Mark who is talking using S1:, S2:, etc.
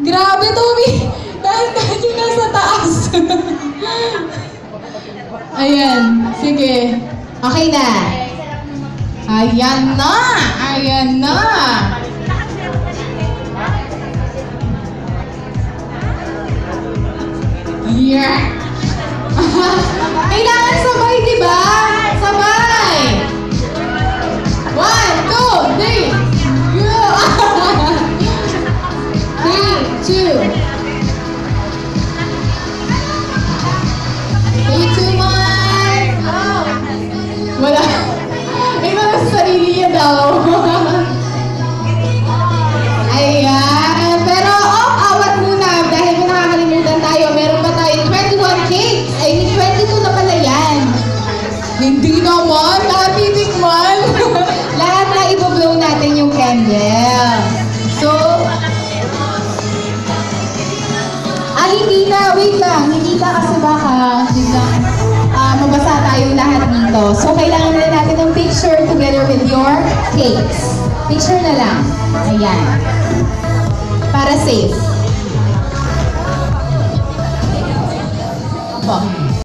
S1: Grabe, Tommy! Dahil yung nasa taas. Ayan, sige. Okay na. Ayan na! Ayan na! Yeah! Kailangan sabay, di ba? Sabay! 1, 2, 3! Yeah! 3, 2. 3, 2, 1. Wala. Iba na sa sarili niya daw. Ayan. Pero, awat muna. Dahil kung nakakalimutan tayo, meron pa tayo 21 cakes. I mean, 22 na pala yan. Hindi naman. Natitikman. Lahat na ibablow natin yung candle. So, hindi na. Wait lang. Hindi na kasi baka biglang mabasa tayong lahat dito. So, kailangan na natin ng picture together with your cakes. Picture na lang. Ayan. Para safe. Opo.